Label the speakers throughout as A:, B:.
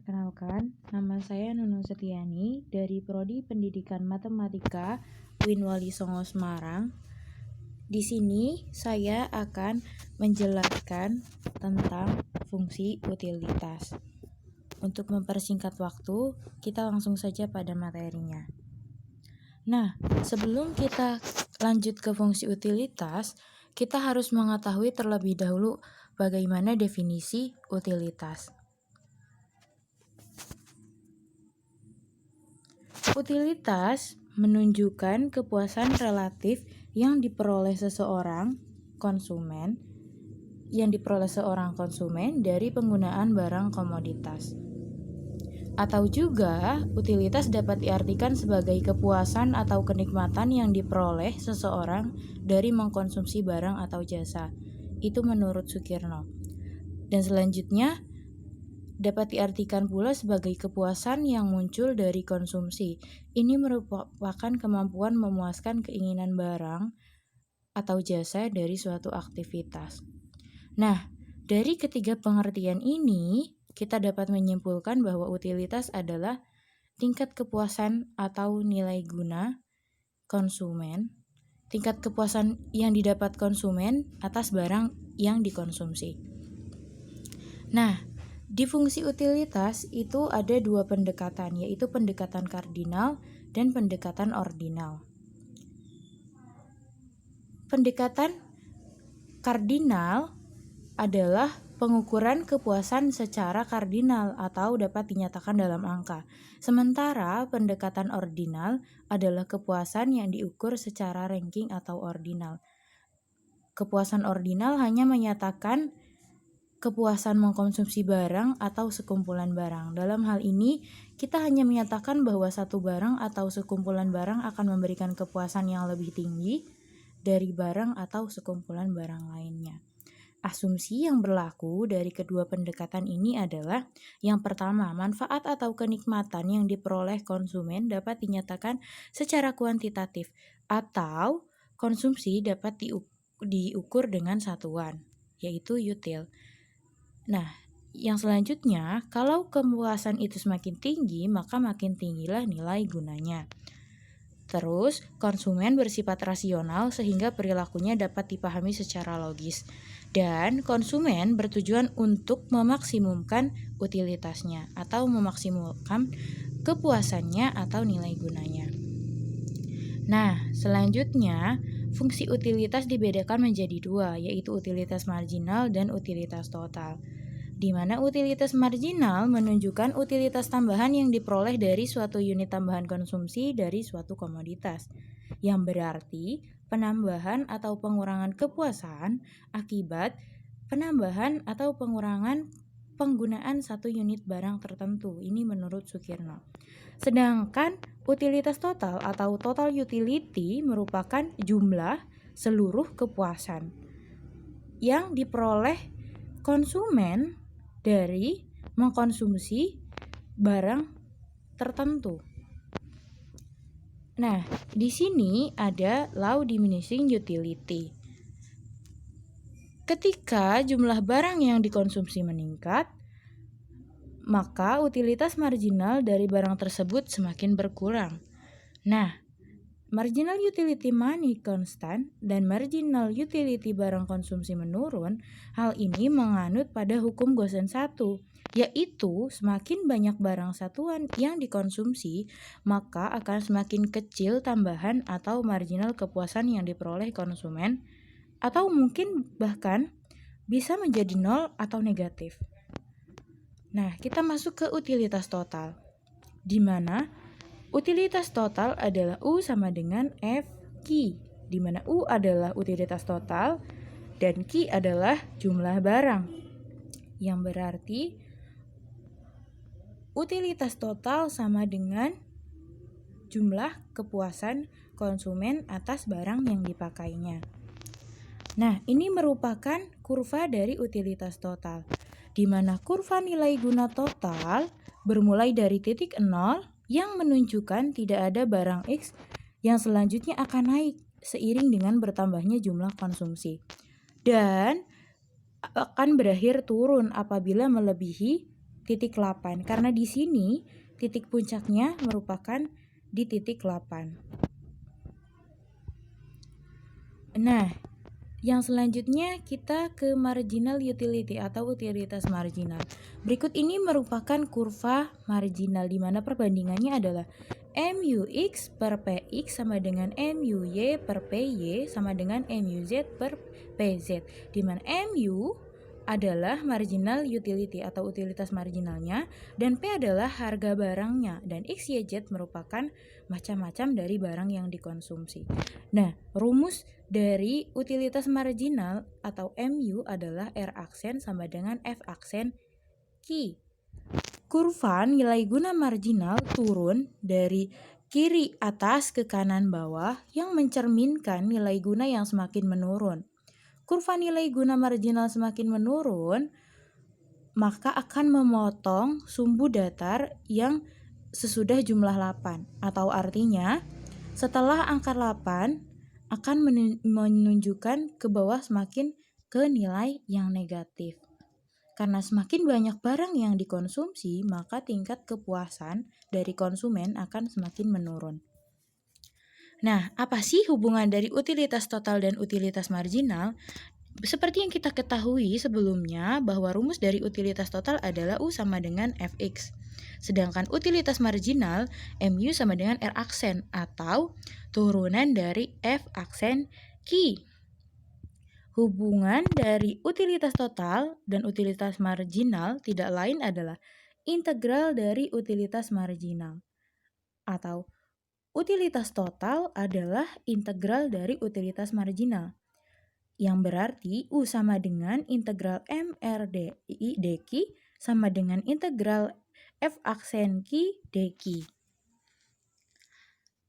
A: Perkenalkan, nama saya Nunung Setiani dari Prodi Pendidikan Matematika UIN Wali Songo Semarang. Di sini saya akan menjelaskan tentang fungsi utilitas. Untuk mempersingkat waktu, kita langsung saja pada materinya. Nah, sebelum kita lanjut ke fungsi utilitas, kita harus mengetahui terlebih dahulu bagaimana definisi utilitas. Utilitas menunjukkan kepuasan relatif yang diperoleh seorang konsumen dari penggunaan barang komoditas. Atau juga, utilitas dapat diartikan sebagai kepuasan atau kenikmatan yang diperoleh seseorang dari mengkonsumsi barang atau jasa. Itu menurut Sukirno. Dan selanjutnya, dapat diartikan pula sebagai kepuasan yang muncul dari konsumsi. Ini merupakan kemampuan memuaskan keinginan barang atau jasa dari suatu aktivitas. Nah, dari ketiga pengertian ini, kita dapat menyimpulkan bahwa utilitas adalah tingkat kepuasan atau nilai guna konsumen, tingkat kepuasan yang didapat konsumen atas barang yang dikonsumsi. Nah, di fungsi utilitas itu ada dua pendekatan, yaitu pendekatan kardinal dan pendekatan ordinal. Pendekatan kardinal adalah pengukuran kepuasan secara kardinal atau dapat dinyatakan dalam angka. Sementara pendekatan ordinal adalah kepuasan yang diukur secara ranking atau ordinal. Kepuasan ordinal hanya menyatakan kepuasan mengkonsumsi barang atau sekumpulan barang. Dalam hal ini, kita hanya menyatakan bahwa satu barang atau sekumpulan barang akan memberikan kepuasan yang lebih tinggi dari barang atau sekumpulan barang lainnya. Asumsi yang berlaku dari kedua pendekatan ini adalah yang pertama, manfaat atau kenikmatan yang diperoleh konsumen dapat dinyatakan secara kuantitatif atau konsumsi dapat diukur dengan satuan, yaitu util. Nah, yang selanjutnya, kalau kepuasan itu semakin tinggi, maka makin tinggilah nilai gunanya. Terus, konsumen bersifat rasional sehingga perilakunya dapat dipahami secara logis. Dan konsumen bertujuan untuk memaksimumkan utilitasnya atau memaksimumkan kepuasannya atau nilai gunanya. Nah, selanjutnya, fungsi utilitas dibedakan menjadi dua, yaitu utilitas marginal dan utilitas total. Di mana utilitas marginal menunjukkan utilitas tambahan yang diperoleh dari suatu unit tambahan konsumsi dari suatu komoditas, yang berarti penambahan atau pengurangan kepuasan akibat penambahan atau pengurangan penggunaan satu unit barang tertentu. Ini menurut Sukirno. Sedangkan utilitas total atau total utility merupakan jumlah seluruh kepuasan yang diperoleh konsumen dari mengkonsumsi barang tertentu. Nah, di sini ada law diminishing utility. Ketika jumlah barang yang dikonsumsi meningkat, maka utilitas marginal dari barang tersebut semakin berkurang. Nah, marginal utility money constant dan marginal utility barang konsumsi menurun. Hal ini menganut pada hukum Gosen 1, yaitu semakin banyak barang satuan yang dikonsumsi, maka akan semakin kecil tambahan atau marginal kepuasan yang diperoleh konsumen, atau mungkin bahkan bisa menjadi nol atau negatif. Nah, kita masuk ke utilitas total, di mana utilitas total adalah U sama dengan F Q, di mana U adalah utilitas total dan Q adalah jumlah barang. Yang berarti utilitas total sama dengan jumlah kepuasan konsumen atas barang yang dipakainya. Nah, ini merupakan kurva dari utilitas total, di mana kurva nilai guna total bermulai dari titik 0 yang menunjukkan tidak ada barang X yang selanjutnya akan naik seiring dengan bertambahnya jumlah konsumsi, dan akan berakhir turun apabila melebihi titik 8 karena di sini titik puncaknya merupakan di titik 8. Nah, yang selanjutnya kita ke marginal utility atau utilitas marginal. Berikut ini merupakan kurva marginal di mana perbandingannya adalah MUX per PX sama dengan MUY per PY sama dengan MUZ per PZ, di mana MU adalah marginal utility atau utilitas marginalnya dan P adalah harga barangnya dan X, Y, Z merupakan macam-macam dari barang yang dikonsumsi. Nah, rumus dari utilitas marginal atau MU adalah R aksen sama dengan F aksen Q. Kurva nilai guna marginal turun dari kiri atas ke kanan bawah yang mencerminkan nilai guna yang semakin menurun. Kurva nilai guna marginal semakin menurun, maka akan memotong sumbu datar yang sesudah jumlah 8. Atau artinya, setelah angka 8 akan menunjukkan ke bawah semakin ke nilai yang negatif. Karena semakin banyak barang yang dikonsumsi, maka tingkat kepuasan dari konsumen akan semakin menurun. Nah, apa sih hubungan dari utilitas total dan utilitas marginal? Seperti yang kita ketahui sebelumnya bahwa rumus dari utilitas total adalah U sama dengan Fx. Sedangkan utilitas marginal MU sama dengan R aksen atau turunan dari F aksen Q. Hubungan dari utilitas total dan utilitas marginal tidak lain adalah integral dari utilitas marginal. Atau utilitas total adalah integral dari utilitas marginal. Yang berarti U sama dengan integral MR dQ sama dengan integral F aksen Q dQ.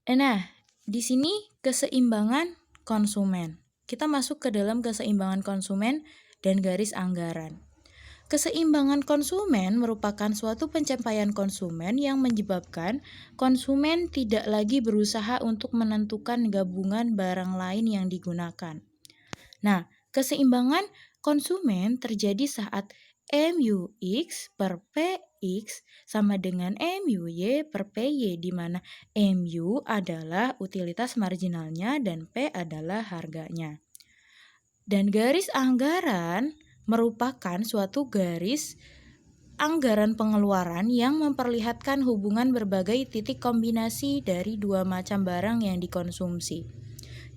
A: Nah, di sini keseimbangan konsumen. Kita masuk ke dalam keseimbangan konsumen dan garis anggaran. Keseimbangan konsumen merupakan suatu pencapaian konsumen yang menyebabkan konsumen tidak lagi berusaha untuk menentukan gabungan barang lain yang digunakan. Nah, keseimbangan konsumen terjadi saat MUX per PX sama dengan MUY per PY, di mana MU adalah utilitas marginalnya dan P adalah harganya. Dan garis anggaran merupakan suatu garis anggaran pengeluaran yang memperlihatkan hubungan berbagai titik kombinasi dari dua macam barang yang dikonsumsi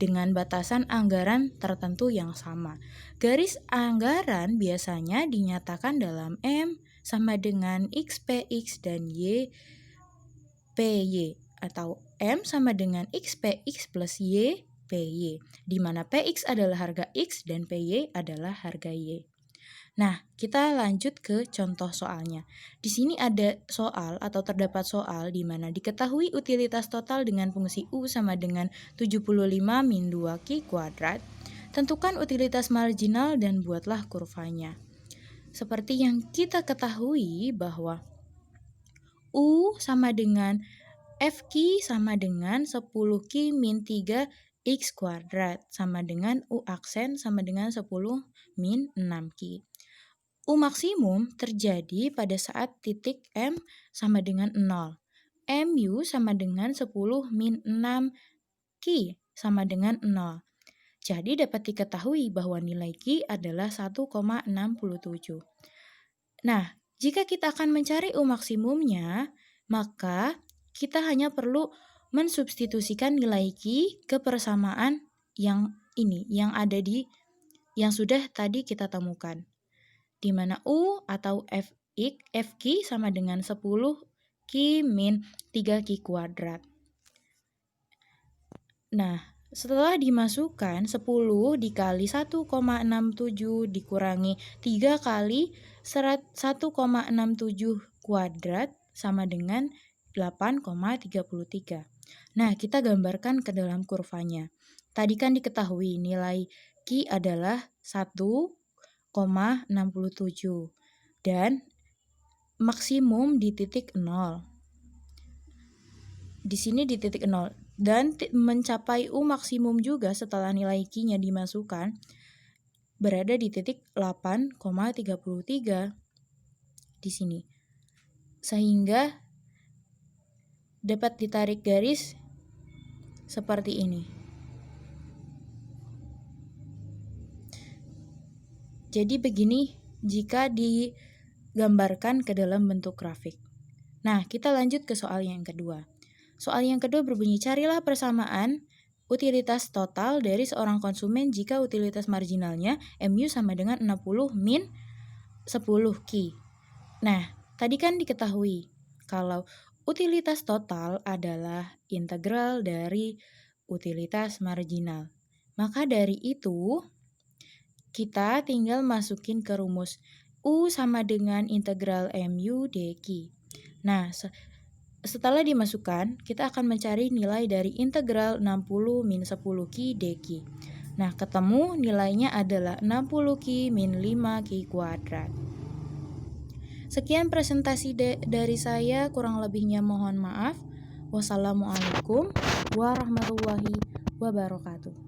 A: dengan batasan anggaran tertentu yang sama. Garis anggaran biasanya dinyatakan dalam M sama dengan XPX dan YPY atau M sama dengan XPX plus YPY, di mana PX adalah harga X dan PY adalah harga Y. Nah, kita lanjut ke contoh soalnya. Di sini ada soal atau terdapat soal di mana diketahui utilitas total dengan fungsi U sama dengan 75 min 2Q kuadrat. Tentukan utilitas marginal dan buatlah kurvanya. Seperti yang kita ketahui bahwa U sama dengan FQ sama dengan 10Q min 3X kuadrat sama dengan U aksen sama dengan 10 min 6Q. U maksimum terjadi pada saat titik M sama dengan 0. MU sama dengan 10 min 6 Q sama dengan 0. Jadi dapat diketahui bahwa nilai Q adalah 1,67. Nah, jika kita akan mencari U maksimumnya, maka kita hanya perlu mensubstitusikan nilai Q ke persamaan yang ini, yang ada di yang sudah tadi kita temukan, di mana U atau FQ sama dengan 10 Q min 3Q kuadrat. Nah, setelah dimasukkan 10 dikali 1,67 dikurangi 3 kali 1,67 kuadrat sama dengan 8,33. Nah, kita gambarkan ke dalam kurvanya. Tadi kan diketahui nilai Q adalah 1,67 dan maksimum di titik 0. Di sini di titik 0 dan mencapai U maksimum juga setelah nilai Q-nya dimasukkan berada di titik 8,33 di sini. sehingga dapat ditarik garis seperti ini. Jadi begini jika digambarkan ke dalam bentuk grafik. Nah, kita lanjut ke soal yang kedua. Soal yang kedua berbunyi, carilah persamaan utilitas total dari seorang konsumen jika utilitas marginalnya MU sama dengan 60 min 10 Ki. Nah, tadi kan diketahui kalau utilitas total adalah integral dari utilitas marginal. Maka dari itu, kita tinggal masukin ke rumus U sama dengan integral MU dQ. Nah, setelah dimasukkan, kita akan mencari nilai dari integral 60 min 10 Ki dQ. Nah, ketemu nilainya adalah 60 Ki min 5 Ki kuadrat. Sekian presentasi dari saya, kurang lebihnya mohon maaf. Wassalamualaikum warahmatullahi wabarakatuh.